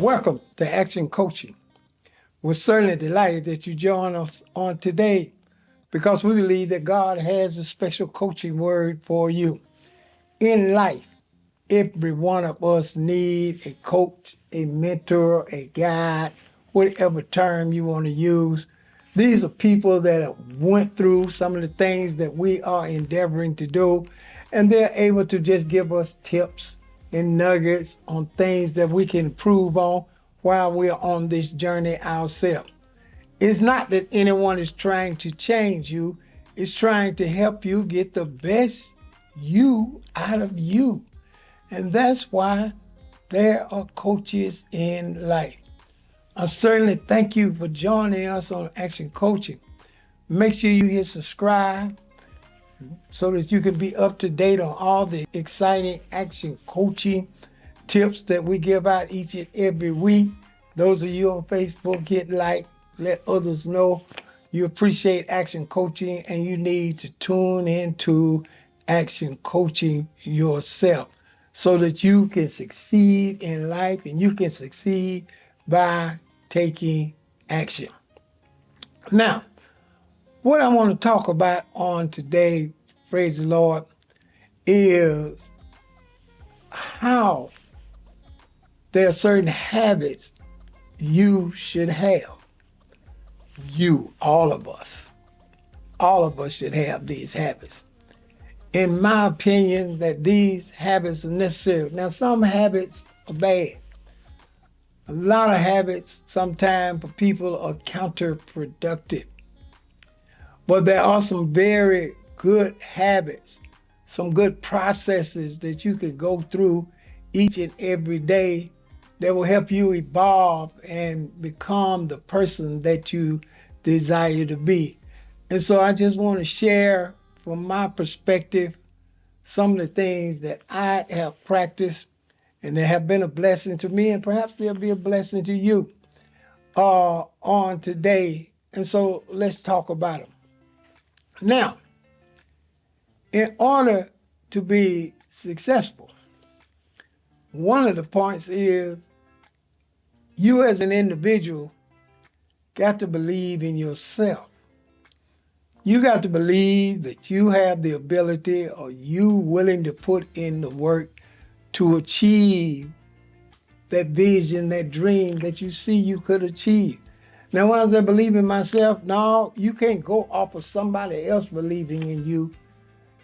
Welcome to Action Coaching. We're certainly delighted that you join us on today because we believe that God has a special coaching word for you. In life, every one of us need a coach, a mentor, a guide, whatever term you want to use. These are people that have went through some of the things that we are endeavoring to do, and they're able to just give us tips and nuggets on things that we can improve on while we're on this journey ourselves. It's not that anyone is trying to change you, it's trying to help you get the best you out of you. And that's why there are coaches in life. I certainly thank you for joining us on Action Coaching. Make sure you hit subscribe so that you can be up to date on all the exciting action coaching tips that we give out each and every week. Those of you on Facebook, hit like, let others know you appreciate action coaching and you need to tune into action coaching yourself so that you can succeed in life and you can succeed by taking action. Now, what I want to talk about on today, praise the Lord, is how there are certain habits you should have. You, all of us should have these habits. In my opinion, that these habits are necessary. Now, some habits are bad. A lot of habits sometimes for people are counterproductive. But there are some very good habits, some good processes that you can go through each and every day that will help you evolve and become the person that you desire to be. And so I just want to share from my perspective some of the things that I have practiced and they have been a blessing to me, and perhaps they'll be a blessing to you on today. And so let's talk about them. Now, in order to be successful, one of the points is you as an individual got to believe in yourself. You got to believe that you have the ability or you willing to put in the work to achieve that vision, that dream that you see you could achieve. Now, when I say believe in myself, no, you can't go off of somebody else believing in you.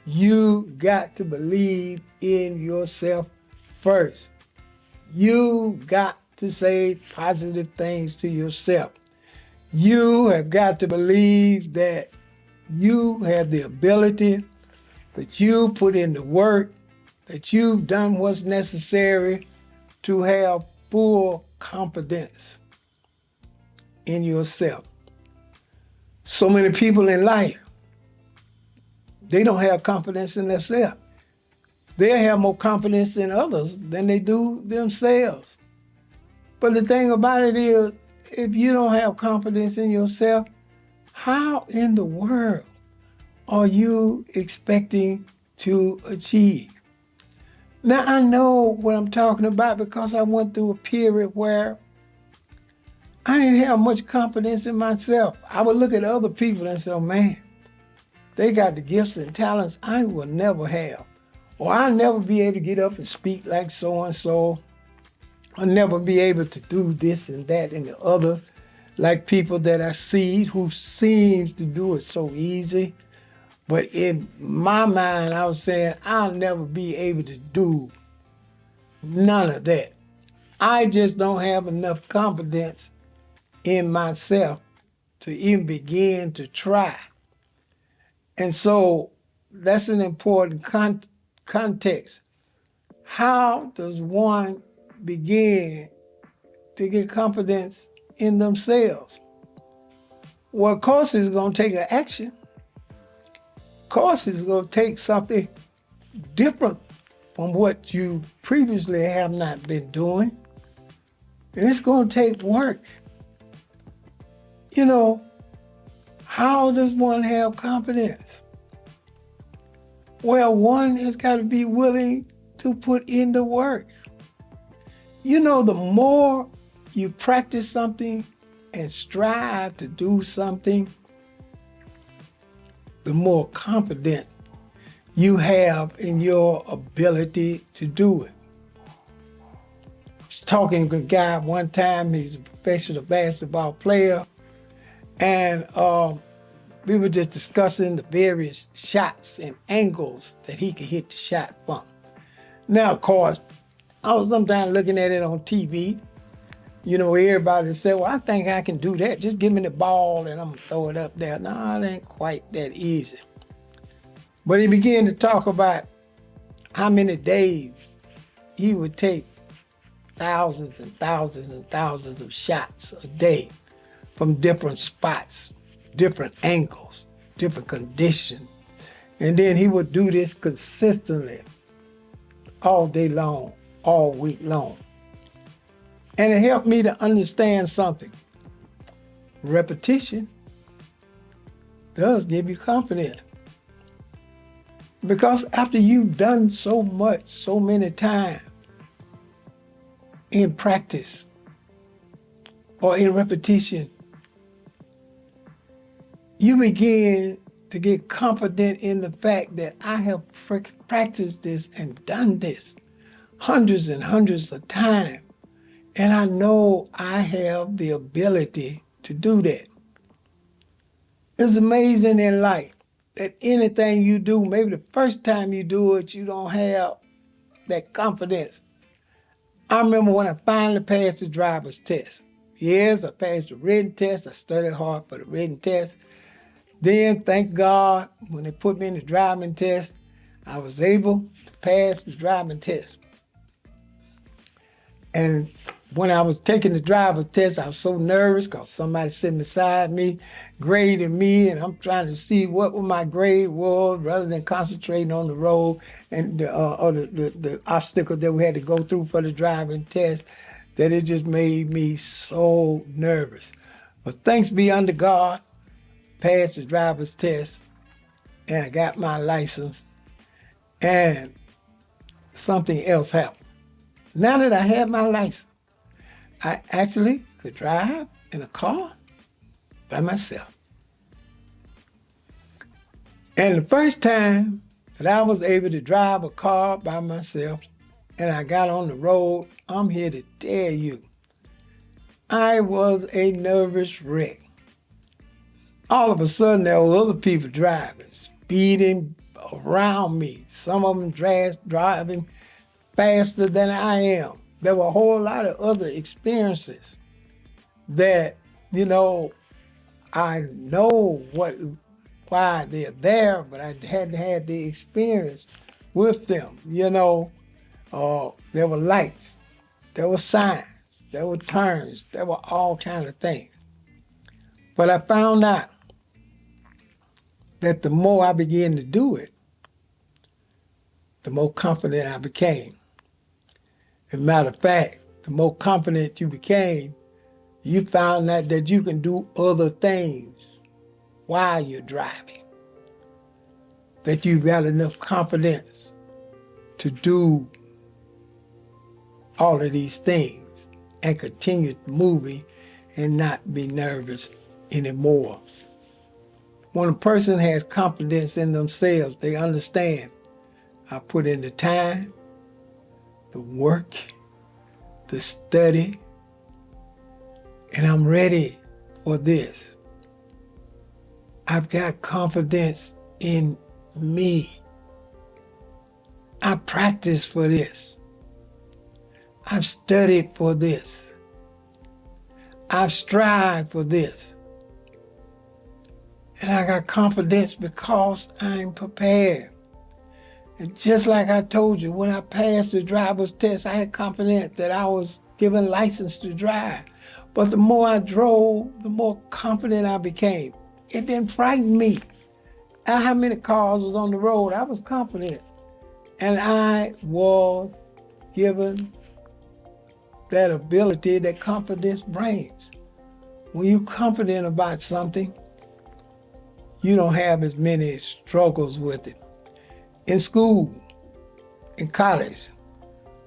You got to believe in yourself first. You got to say positive things to yourself. You have got to believe that you have the ability, that you put in the work, that you've done what's necessary to have full confidence in yourself. So many people in life, they don't have confidence in themselves. They have more confidence in others than they do themselves. But the thing about it is, if you don't have confidence in yourself, how in the world are you expecting to achieve? Now, I know what I'm talking about because I went through a period where I didn't have much confidence in myself. I would look at other people and say, oh, man, they got the gifts and talents I will never have. Or I'll never be able to get up and speak like so-and-so. I'll never be able to do this and that and the other like people that I see who seems to do it so easy. But in my mind, I was saying, I'll never be able to do none of that. I just don't have enough confidence in myself to even begin to try. And so that's an important context. How does one begin to get confidence in themselves? Well, of course, it's going to take an action. Of course, it's going to take something different from what you previously have not been doing. And it's going to take work. You know, how does one have confidence? Well, one has got to be willing to put in the work. You know, the more you practice something and strive to do something, the more confident you have in your ability to do it. I was talking to a guy one time, he's a professional basketball player, and we were just discussing the various shots and angles that he could hit the shot from. Now, of course, I was sometimes looking at it on TV. You know, everybody said, well, I think I can do that. Just give me the ball and I'm going to throw it up there. No, it ain't quite that easy. But he began to talk about how many days he would take thousands and thousands and thousands of shots a day from different spots, different angles, different conditions. And then he would do this consistently all day long, all week long. And it helped me to understand something. Repetition does give you confidence. Because after you've done so much, so many times in practice or in repetition, you begin to get confident in the fact that I have practiced this and done this hundreds and hundreds of times. And I know I have the ability to do that. It's amazing in life that anything you do, maybe the first time you do it, you don't have that confidence. I remember when I finally passed the driver's test. Yes, I passed the written test. I studied hard for the written test. Then, thank God, when they put me in the driving test, I was able to pass the driving test. And when I was taking the driver's test, I was so nervous because somebody sitting beside me, grading me, and I'm trying to see what my grade was rather than concentrating on the road and the obstacle that we had to go through for the driving test, that it just made me so nervous. But thanks be unto God, passed the driver's test, and I got my license, and something else happened. Now that I have my license, I actually could drive in a car by myself. And the first time that I was able to drive a car by myself and I got on the road, I'm here to tell you, I was a nervous wreck. All of a sudden, there were other people driving, speeding around me. Some of them driving faster than I am. There were a whole lot of other experiences that, I know why they're there, but I hadn't had the experience with them. There were lights, there were signs, there were turns, there were all kinds of things. But I found out that the more I began to do it, the more confident I became. As a matter of fact, the more confident you became, you found out that you can do other things while you're driving. That you've got enough confidence to do all of these things and continue moving and not be nervous anymore. When a person has confidence in themselves, they understand I put in the time, the work, the study, and I'm ready for this. I've got confidence in me. I practiced for this. I've studied for this. I've strived for this. And I got confidence because I'm prepared. And just like I told you, when I passed the driver's test, I had confidence that I was given license to drive. But the more I drove, the more confident I became. It didn't frighten me. And how many cars was on the road, I was confident. And I was given that ability that confidence brings. When you're confident about something, you don't have as many struggles with it. In school, in college,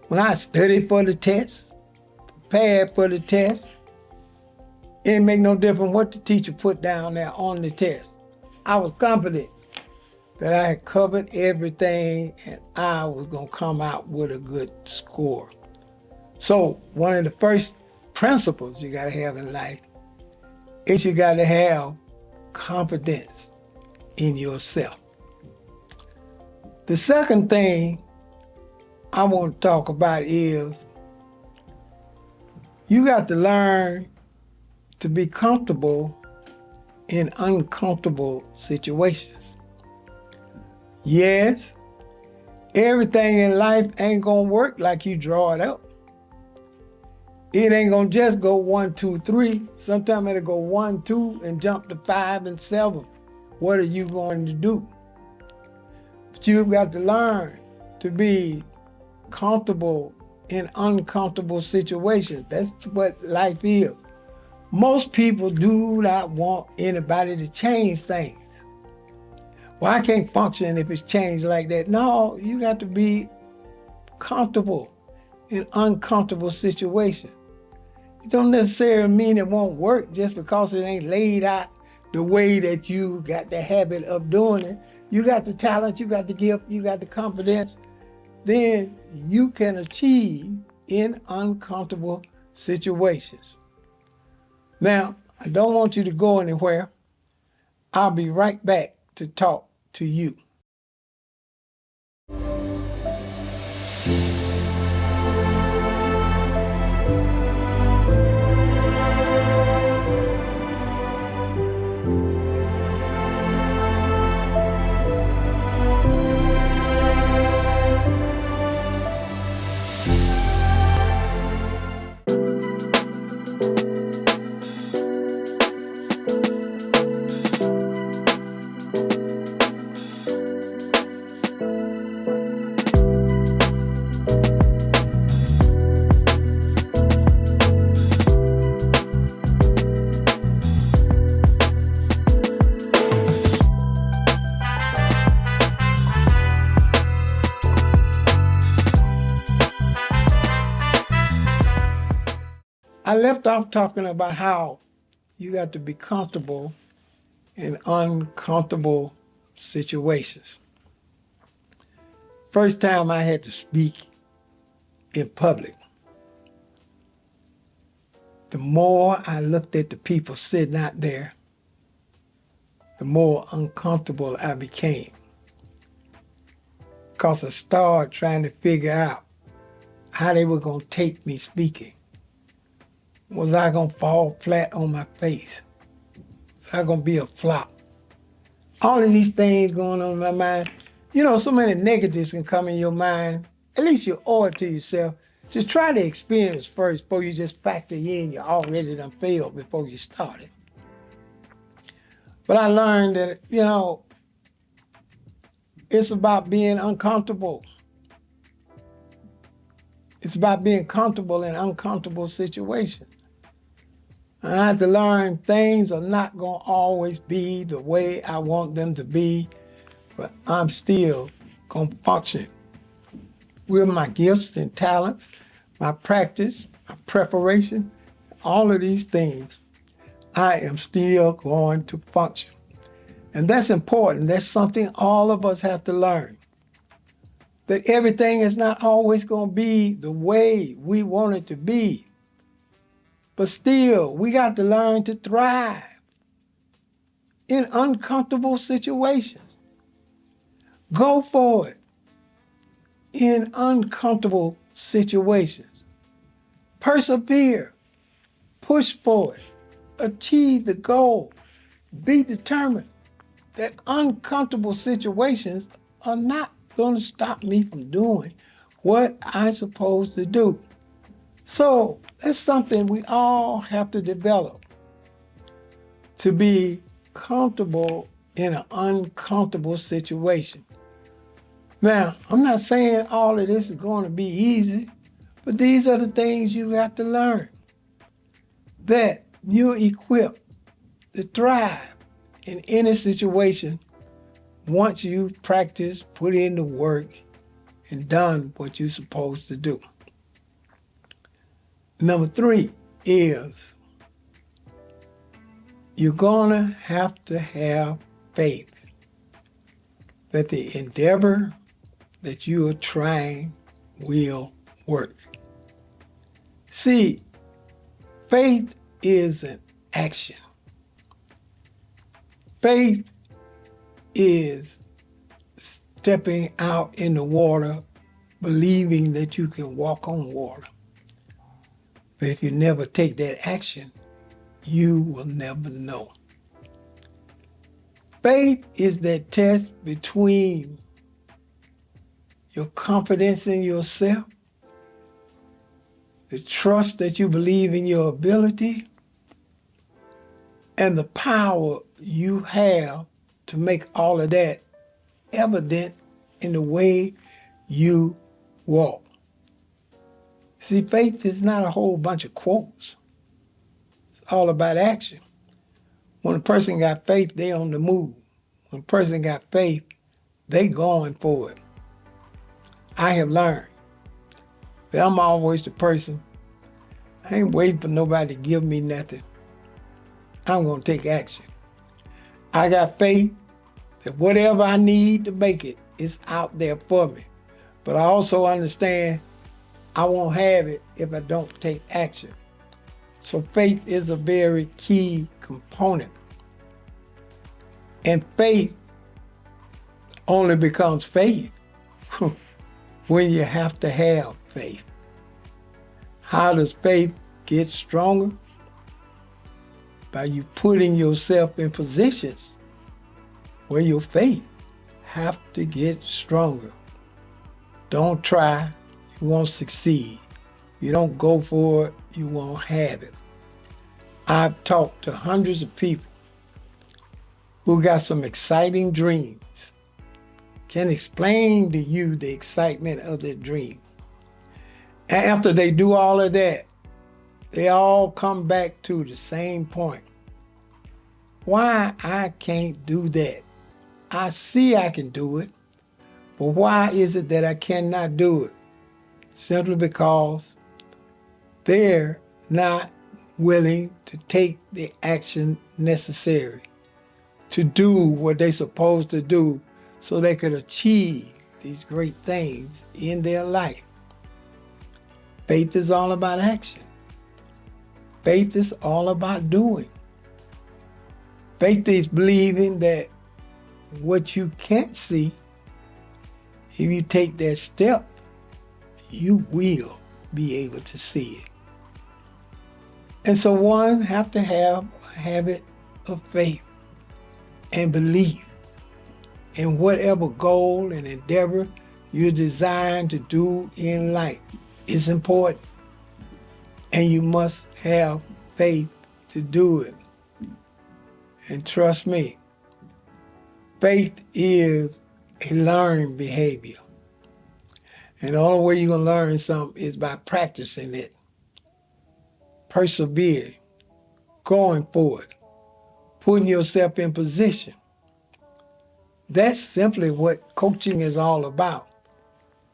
when I studied for the test, prepared for the test. It didn't make no difference what the teacher put down there on the test. I was confident that I had covered everything and I was going to come out with a good score. So one of the first principles you got to have in life is you got to have confidence in yourself. The second thing I want to talk about is you got to learn to be comfortable in uncomfortable situations. Yes, everything in life ain't gonna work like you draw it up. It ain't gonna just go 1, 2, 3. Sometimes it'll go 1, 2 and jump to 5 and 7. What are you going to do? But you've got to learn to be comfortable in uncomfortable situations. That's what life is. Most people do not want anybody to change things. Well, I can't function if it's changed like that. No, you got to be comfortable in uncomfortable situations. It don't necessarily mean it won't work just because it ain't laid out the way that you got the habit of doing it. You got the talent, you got the gift, you got the confidence. Then you can achieve in uncomfortable situations. Now, I don't want you to go anywhere. I'll be right back to talk to you. I left off talking about how you got to be comfortable in uncomfortable situations. First time I had to speak in public, the more I looked at the people sitting out there, the more uncomfortable I became. Because I started trying to figure out how they were going to take me speaking. Was I going to fall flat on my face? Was I going to be a flop? All of these things going on in my mind. You know, so many negatives can come in your mind. At least you owe it to yourself. Just try to experience first before you just factor in you already done failed before you started. But I learned that, you know, it's about being uncomfortable. It's about being comfortable in uncomfortable situations. I had to learn things are not going to always be the way I want them to be, but I'm still going to function with my gifts and talents, my practice, my preparation, all of these things. I am still going to function. And that's important. That's something all of us have to learn. That everything is not always going to be the way we want it to be. But still, we got to learn to thrive in uncomfortable situations. Go for it in uncomfortable situations. Persevere. Push for it. Achieve the goal. Be determined that uncomfortable situations are not going to stop me from doing what I'm supposed to do. So that's something we all have to develop, to be comfortable in an uncomfortable situation. Now, I'm not saying all of this is going to be easy, but these are the things you have to learn, that you're equipped to thrive in any situation once you've practiced, put in the work, and done what you're supposed to do. Number 3 is you're gonna have to have faith that the endeavor that you are trying will work. See, faith is an action. Faith is stepping out in the water, believing that you can walk on water. But if you never take that action, you will never know. Faith is that test between your confidence in yourself, the trust that you believe in your ability, and the power you have to make all of that evident in the way you walk. See, faith is not a whole bunch of quotes. It's all about action. When a person got faith, they on the move. When a person got faith, they going for it. I have learned that I'm always the person, I ain't waiting for nobody to give me nothing. I'm going to take action. I got faith that whatever I need to make it is out there for me. But I also understand I won't have it if I don't take action. So faith is a very key component. And faith only becomes faith when you have to have faith. How does faith get stronger? By you putting yourself in positions where your faith have to get stronger. Don't try, you won't succeed. You don't go for it, you won't have it. I've talked to hundreds of people who got some exciting dreams, can explain to you the excitement of their dream. And after they do all of that, they all come back to the same point. Why I can't do that? I see I can do it, but why is it that I cannot do it? Simply because they're not willing to take the action necessary to do what they're supposed to do so they could achieve these great things in their life. Faith is all about action. Faith is all about doing. Faith is believing that what you can't see, if you take that step, you will be able to see it. And so one have to have a habit of faith and belief in whatever goal and endeavor you're designed to do in life. It's important. And you must have faith to do it. And trust me, faith is a learned behavior. And the only way you're going to learn something is by practicing it, persevering, going for it, putting yourself in position. That's simply what coaching is all about.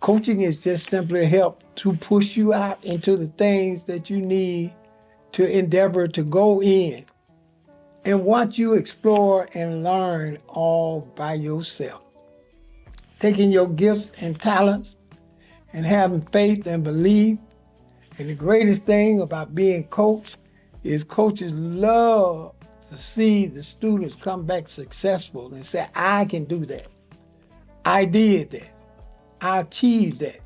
Coaching is just simply help to push you out into the things that you need to endeavor to go in and watch you explore and learn all by yourself. Taking your gifts and talents and having faith and belief. And the greatest thing about being coached is coaches love to see the students come back successful and say, I can do that. I did that. I achieved that.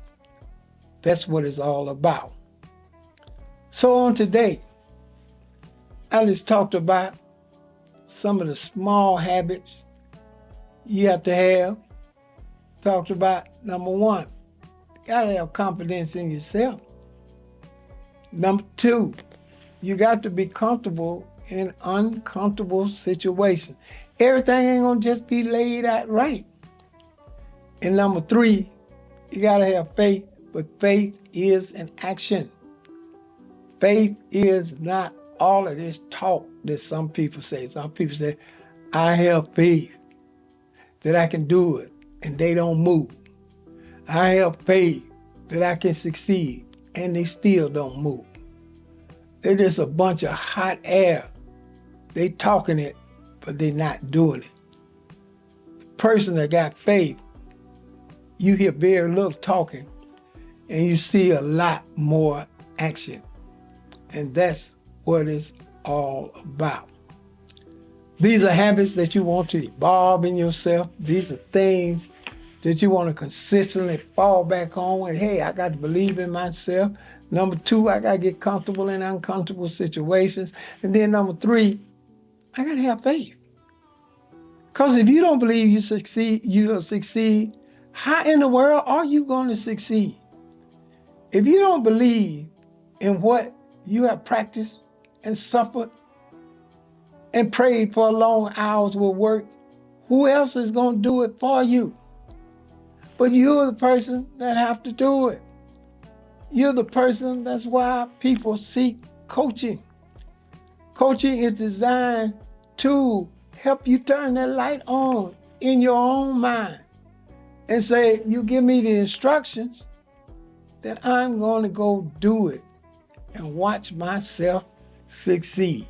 That's what it's all about. So on today, I just talked about some of the small habits you have to have. Talked about number 1, you gotta have confidence in yourself. Number 2, you got to be comfortable in uncomfortable situations. Everything ain't gonna just be laid out right. And number 3, you gotta have faith, but faith is an action. Faith is not all of this talk that some people say. Some people say, I have faith that I can do it, and they don't move. I have faith that I can succeed, and they still don't move. They're just a bunch of hot air. They talking it, but they not doing it. The person that got faith, you hear very little talking, and you see a lot more action. And that's what it's all about. These are habits that you want to evolve in yourself. These are things that you want to consistently fall back on. And hey, I got to believe in myself. Number 2, I got to get comfortable in uncomfortable situations. And then number 3, I got to have faith. Because if you don't believe you'll succeed, how in the world are you going to succeed? If you don't believe in what you have practiced and suffered and prayed for long hours with work, who else is going to do it for you? But you're the person that have to do it. You're the person, that's why people seek coaching. Coaching is designed to help you turn that light on in your own mind and say, you give me the instructions, then I'm going to go do it and watch myself succeed.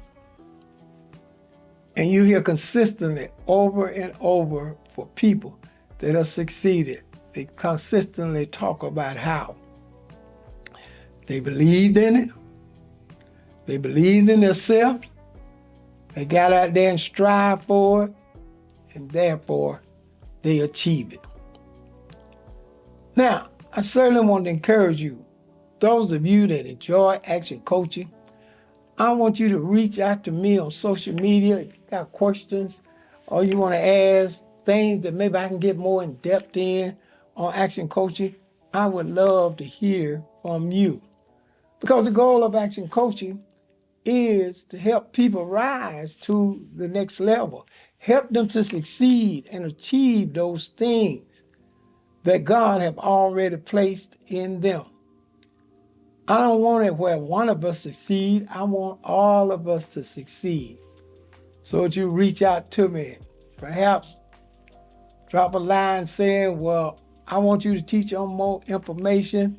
And you hear consistently over and over for people that have succeeded. They consistently talk about how they believed in it. They believed in themselves. They got out there and strived for it, and therefore they achieved it. Now, I certainly want to encourage you, those of you that enjoy action coaching, I want you to reach out to me on social media if you got questions or you want to ask things that maybe I can get more in depth in on action coaching. I would love to hear from you. Because the goal of action coaching is to help people rise to the next level, help them to succeed and achieve those things that God have already placed in them. I don't want it where one of us succeed. I want all of us to succeed. So that you reach out to me, perhaps drop a line saying, well, I want you to teach on more information.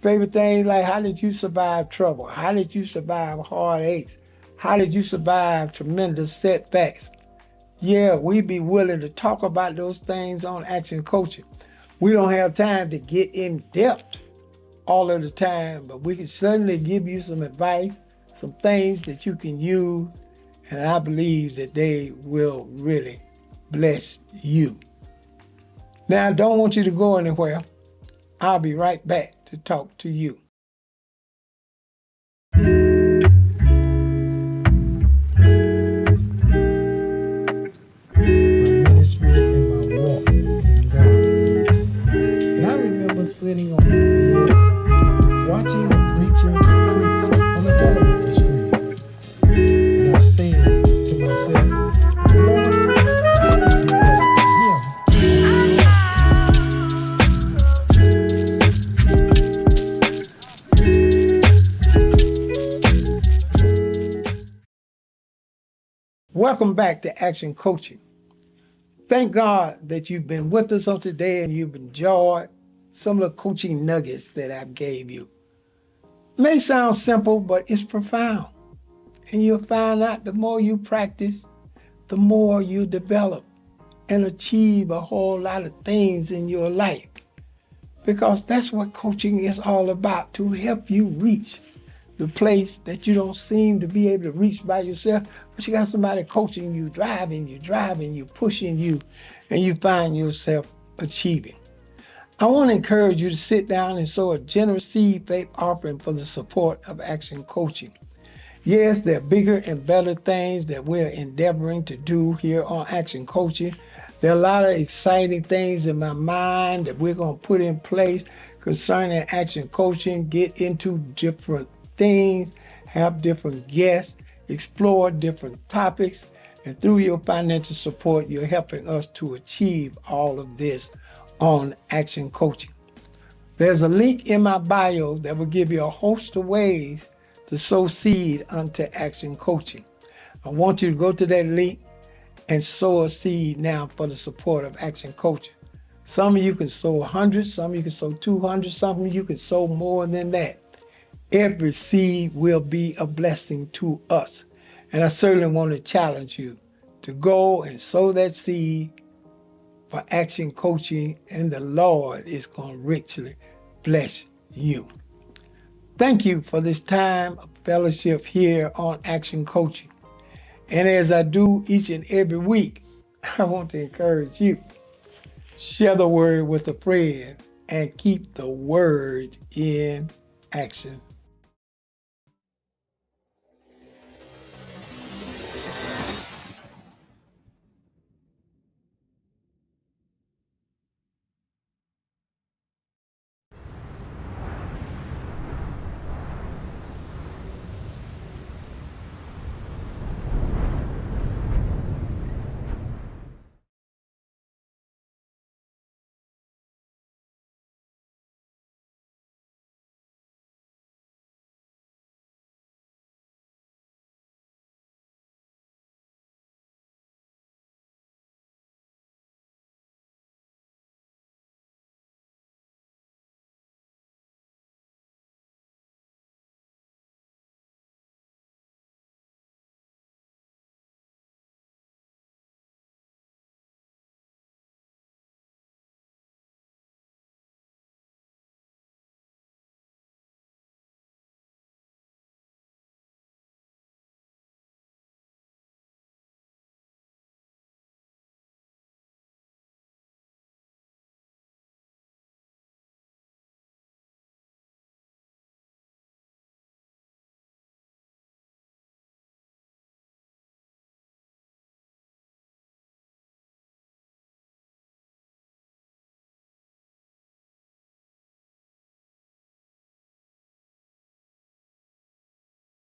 Favorite things like, how did you survive trouble? How did you survive heartaches? How did you survive tremendous setbacks? Yeah, we'd be willing to talk about those things on action coaching. We don't have time to get in depth all of the time, but we can certainly give you some advice, some things that you can use, and I believe that they will really bless you. Now, I don't want you to go anywhere. I'll be right back to talk to you. My ministry and my walk in God. And I remember sitting on my bed, watching a preacher preach on the television screen. And I said to myself, Lord, I can do better than him. Welcome back to Action Coaching. Thank God that you've been with us on today and you've enjoyed some of the coaching nuggets that I gave you. It may sound simple, but it's profound. And you'll find out the more you practice, the more you develop and achieve a whole lot of things in your life. Because that's what coaching is all about, to help you reach the place that you don't seem to be able to reach by yourself, but you got somebody coaching you, driving you, pushing you, and you find yourself achieving. I want to encourage you to sit down and sow a generous seed faith offering for the support of Action Coaching. Yes, there are bigger and better things that we're endeavoring to do here on Action Coaching. There are a lot of exciting things in my mind that we're going to put in place concerning Action Coaching, get into different things, have different guests, explore different topics, and through your financial support, you're helping us to achieve all of this on Action Coaching. There's a link in my bio that will give you a host of ways to sow seed unto Action Coaching. I want you to go to that link and sow a seed now for the support of Action Coaching. Some of you can sow 100, some of you can sow 200, some of you can sow more than that. Every seed will be a blessing to us. And I certainly want to challenge you to go and sow that seed for Action Coaching, and the Lord is going to richly bless you. Thank you for this time of fellowship here on Action Coaching. And as I do each and every week, I want to encourage you. Share the word with a friend and keep the word in action.